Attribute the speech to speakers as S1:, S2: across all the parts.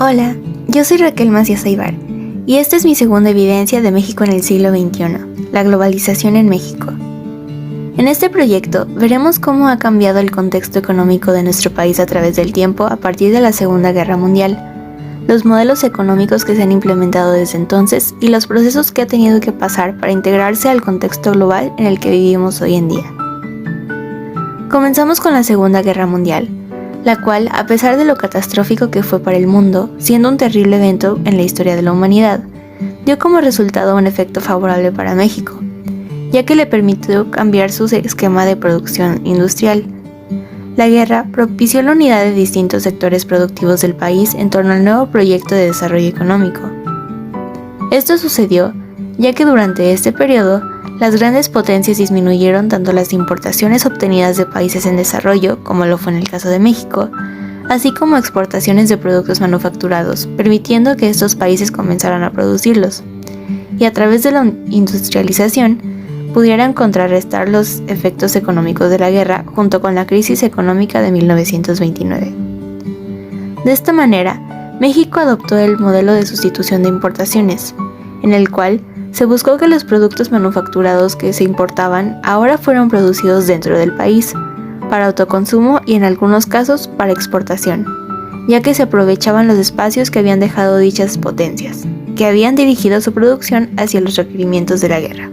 S1: Hola, yo soy Raquel Macías Aybar y esta es mi segunda evidencia de México en el siglo XXI, la globalización en México. En este proyecto veremos cómo ha cambiado el contexto económico de nuestro país a través del tiempo a partir de la Segunda Guerra Mundial, los modelos económicos que se han implementado desde entonces y los procesos que ha tenido que pasar para integrarse al contexto global en el que vivimos hoy en día. Comenzamos con la Segunda Guerra Mundial, la cual, a pesar de lo catastrófico que fue para el mundo, siendo un terrible evento en la historia de la humanidad, dio como resultado un efecto favorable para México, ya que le permitió cambiar su esquema de producción industrial. La guerra propició la unidad de distintos sectores productivos del país en torno al nuevo proyecto de desarrollo económico. Esto sucedió ya que durante este periodo, las grandes potencias disminuyeron tanto las importaciones obtenidas de países en desarrollo, como lo fue en el caso de México, así como exportaciones de productos manufacturados, permitiendo que estos países comenzaran a producirlos, y a través de la industrialización pudieran contrarrestar los efectos económicos de la guerra junto con la crisis económica de 1929. De esta manera, México adoptó el modelo de sustitución de importaciones, en el cual se buscó que los productos manufacturados que se importaban ahora fueran producidos dentro del país, para autoconsumo y en algunos casos para exportación, ya que se aprovechaban los espacios que habían dejado dichas potencias, que habían dirigido su producción hacia los requerimientos de la guerra.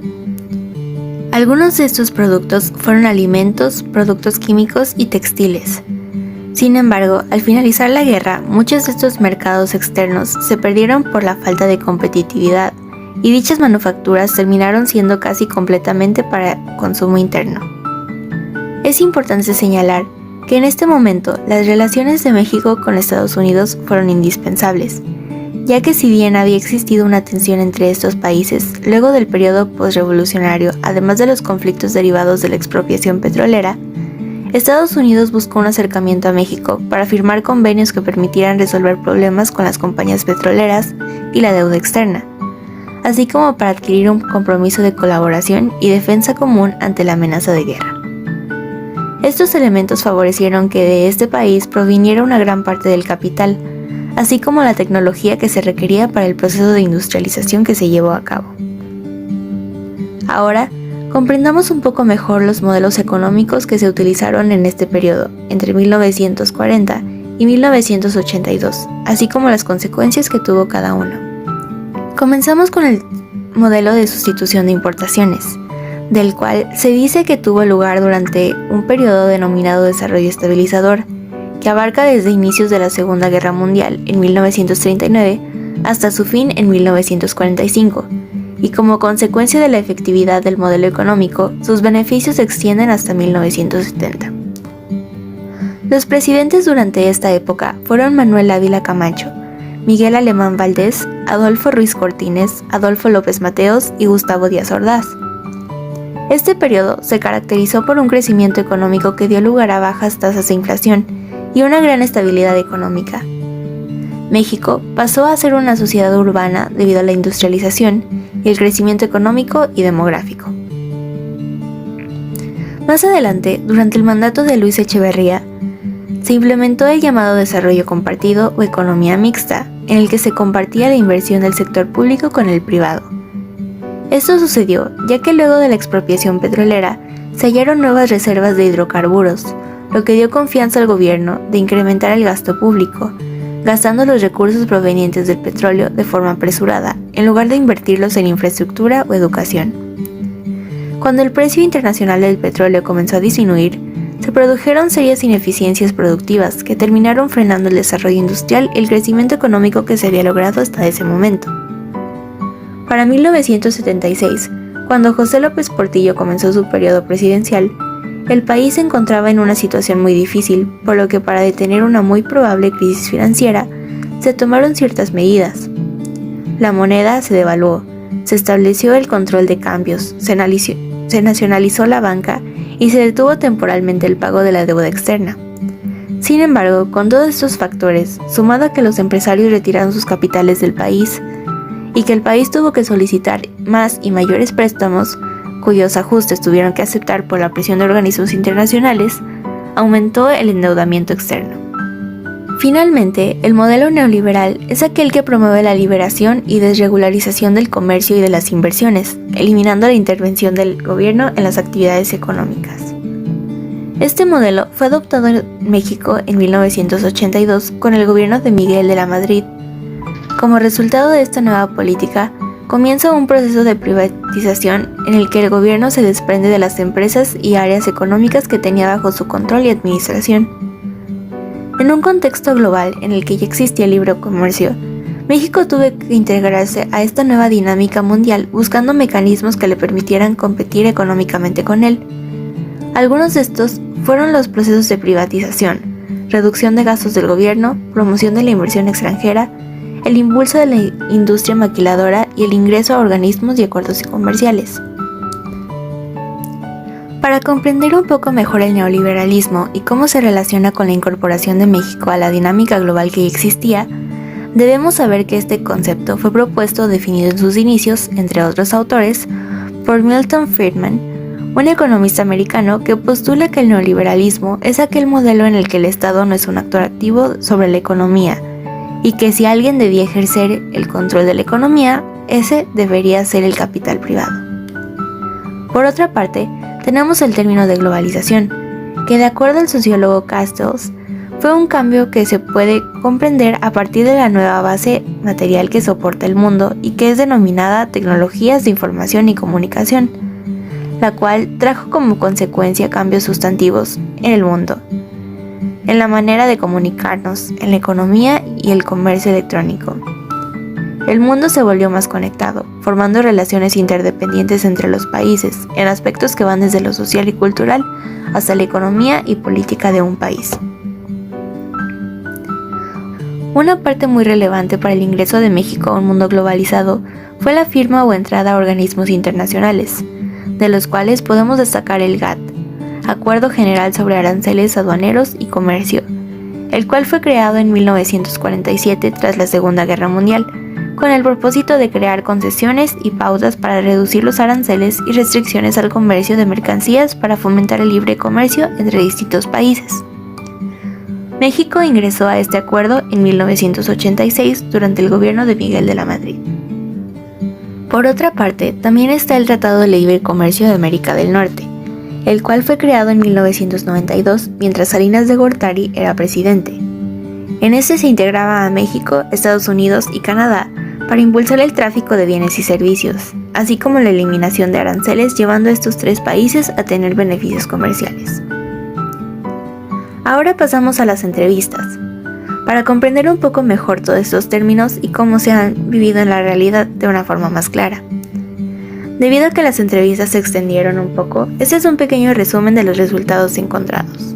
S1: Algunos de estos productos fueron alimentos, productos químicos y textiles. Sin embargo, al finalizar la guerra, muchos de estos mercados externos se perdieron por la falta de competitividad, y dichas manufacturas terminaron siendo casi completamente para consumo interno. Es importante señalar que en este momento las relaciones de México con Estados Unidos fueron indispensables, ya que si bien había existido una tensión entre estos países luego del periodo postrevolucionario, además de los conflictos derivados de la expropiación petrolera, Estados Unidos buscó un acercamiento a México para firmar convenios que permitieran resolver problemas con las compañías petroleras y la deuda externa, así como para adquirir un compromiso de colaboración y defensa común ante la amenaza de guerra. Estos elementos favorecieron que de este país proviniera una gran parte del capital, así como la tecnología que se requería para el proceso de industrialización que se llevó a cabo. Ahora, comprendamos un poco mejor los modelos económicos que se utilizaron en este periodo, entre 1940 y 1982, así como las consecuencias que tuvo cada uno. Comenzamos con el modelo de sustitución de importaciones, del cual se dice que tuvo lugar durante un periodo denominado desarrollo estabilizador, que abarca desde inicios de la Segunda Guerra Mundial en 1939 hasta su fin en 1945, y como consecuencia de la efectividad del modelo económico, sus beneficios se extienden hasta 1970. Los presidentes durante esta época fueron Manuel Ávila Camacho, Miguel Alemán Valdés, Adolfo Ruiz Cortines, Adolfo López Mateos y Gustavo Díaz Ordaz. Este periodo se caracterizó por un crecimiento económico que dio lugar a bajas tasas de inflación y una gran estabilidad económica. México pasó a ser una sociedad urbana debido a la industrialización y el crecimiento económico y demográfico. Más adelante, durante el mandato de Luis Echeverría, se implementó el llamado desarrollo compartido o economía mixta, en el que se compartía la inversión del sector público con el privado. Esto sucedió ya que luego de la expropiación petrolera se hallaron nuevas reservas de hidrocarburos, lo que dio confianza al gobierno de incrementar el gasto público, gastando los recursos provenientes del petróleo de forma apresurada, en lugar de invertirlos en infraestructura o educación. Cuando el precio internacional del petróleo comenzó a disminuir, se produjeron serias ineficiencias productivas que terminaron frenando el desarrollo industrial y el crecimiento económico que se había logrado hasta ese momento. Para 1976, cuando José López Portillo comenzó su periodo presidencial, el país se encontraba en una situación muy difícil, por lo que para detener una muy probable crisis financiera, se tomaron ciertas medidas. La moneda se devaluó, se estableció el control de cambios, se nacionalizó la banca y se detuvo temporalmente el pago de la deuda externa. Sin embargo, con todos estos factores, sumado a que los empresarios retiraron sus capitales del país y que el país tuvo que solicitar más y mayores préstamos, cuyos ajustes tuvieron que aceptar por la presión de organismos internacionales, aumentó el endeudamiento externo. Finalmente, el modelo neoliberal es aquel que promueve la liberación y desregularización del comercio y de las inversiones, eliminando la intervención del gobierno en las actividades económicas. Este modelo fue adoptado en México en 1982 con el gobierno de Miguel de la Madrid. Como resultado de esta nueva política, comienza un proceso de privatización en el que el gobierno se desprende de las empresas y áreas económicas que tenía bajo su control y administración. En un contexto global en el que ya existía el libre comercio, México tuvo que integrarse a esta nueva dinámica mundial buscando mecanismos que le permitieran competir económicamente con él. Algunos de estos fueron los procesos de privatización, reducción de gastos del gobierno, promoción de la inversión extranjera, el impulso de la industria maquiladora y el ingreso a organismos y acuerdos comerciales. Para comprender un poco mejor el neoliberalismo y cómo se relaciona con la incorporación de México a la dinámica global que ya existía, debemos saber que este concepto fue propuesto o definido en sus inicios, entre otros autores, por Milton Friedman, un economista americano que postula que el neoliberalismo es aquel modelo en el que el Estado no es un actor activo sobre la economía, y que si alguien debía ejercer el control de la economía, ese debería ser el capital privado. Por otra parte, tenemos el término de globalización, que de acuerdo al sociólogo Castells, fue un cambio que se puede comprender a partir de la nueva base material que soporta el mundo y que es denominada tecnologías de información y comunicación, la cual trajo como consecuencia cambios sustantivos en el mundo, en la manera de comunicarnos, en la economía y el comercio electrónico. El mundo se volvió más conectado, formando relaciones interdependientes entre los países, en aspectos que van desde lo social y cultural hasta la economía y política de un país. Una parte muy relevante para el ingreso de México a un mundo globalizado fue la firma o entrada a organismos internacionales, de los cuales podemos destacar el GATT, Acuerdo General sobre Aranceles Aduaneros y Comercio, el cual fue creado en 1947 tras la Segunda Guerra Mundial, con el propósito de crear concesiones y pautas para reducir los aranceles y restricciones al comercio de mercancías para fomentar el libre comercio entre distintos países. México ingresó a este acuerdo en 1986 durante el gobierno de Miguel de la Madrid. Por otra parte, también está el Tratado de Libre Comercio de América del Norte, el cual fue creado en 1992 mientras Salinas de Gortari era presidente. En este se integraba a México, Estados Unidos y Canadá para impulsar el tráfico de bienes y servicios, así como la eliminación de aranceles, llevando a estos tres países a tener beneficios comerciales. Ahora pasamos a las entrevistas, para comprender un poco mejor todos estos términos y cómo se han vivido en la realidad de una forma más clara. Debido a que las entrevistas se extendieron un poco, este es un pequeño resumen de los resultados encontrados.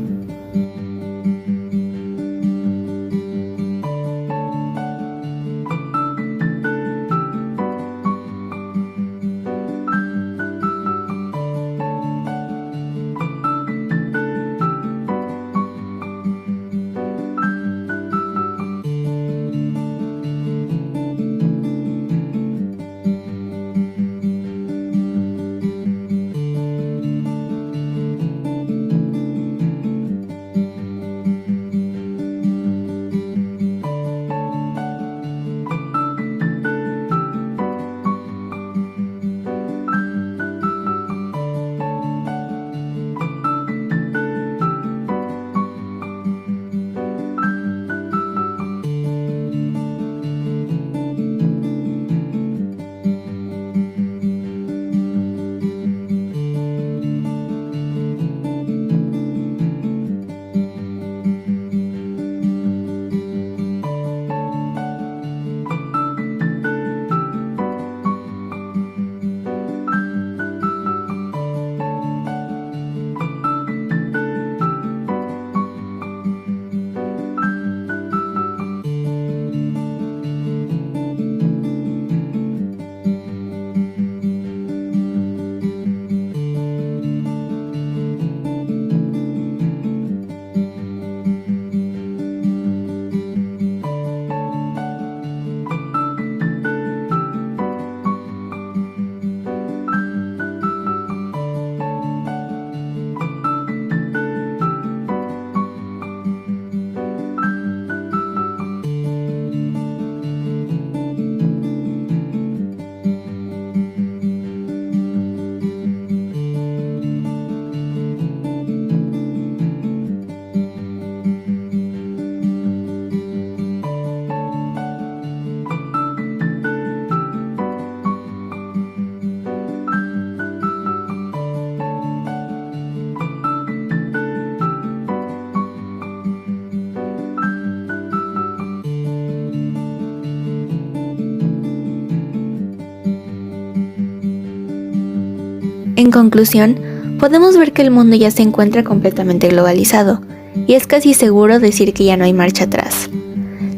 S1: En conclusión, podemos ver que el mundo ya se encuentra completamente globalizado, y es casi seguro decir que ya no hay marcha atrás.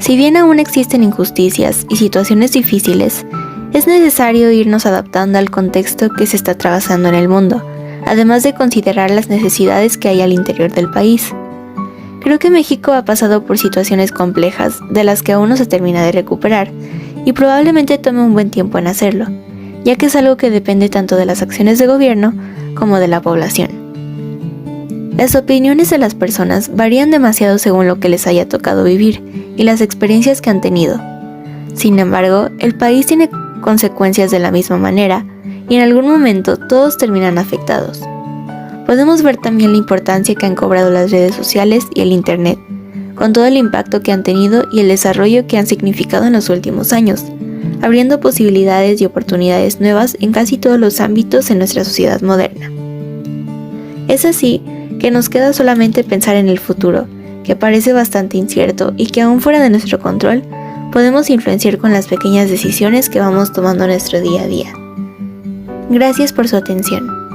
S1: Si bien aún existen injusticias y situaciones difíciles, es necesario irnos adaptando al contexto que se está atravesando en el mundo, además de considerar las necesidades que hay al interior del país. Creo que México ha pasado por situaciones complejas de las que aún no se termina de recuperar, y probablemente tome un buen tiempo en hacerlo, ya que es algo que depende tanto de las acciones de gobierno como de la población. Las opiniones de las personas varían demasiado según lo que les haya tocado vivir y las experiencias que han tenido. Sin embargo, el país tiene consecuencias de la misma manera y en algún momento todos terminan afectados. Podemos ver también la importancia que han cobrado las redes sociales y el Internet, con todo el impacto que han tenido y el desarrollo que han significado en los últimos años, abriendo posibilidades y oportunidades nuevas en casi todos los ámbitos en nuestra sociedad moderna. Es así que nos queda solamente pensar en el futuro, que parece bastante incierto y que aún fuera de nuestro control, podemos influenciar con las pequeñas decisiones que vamos tomando en nuestro día a día. Gracias por su atención.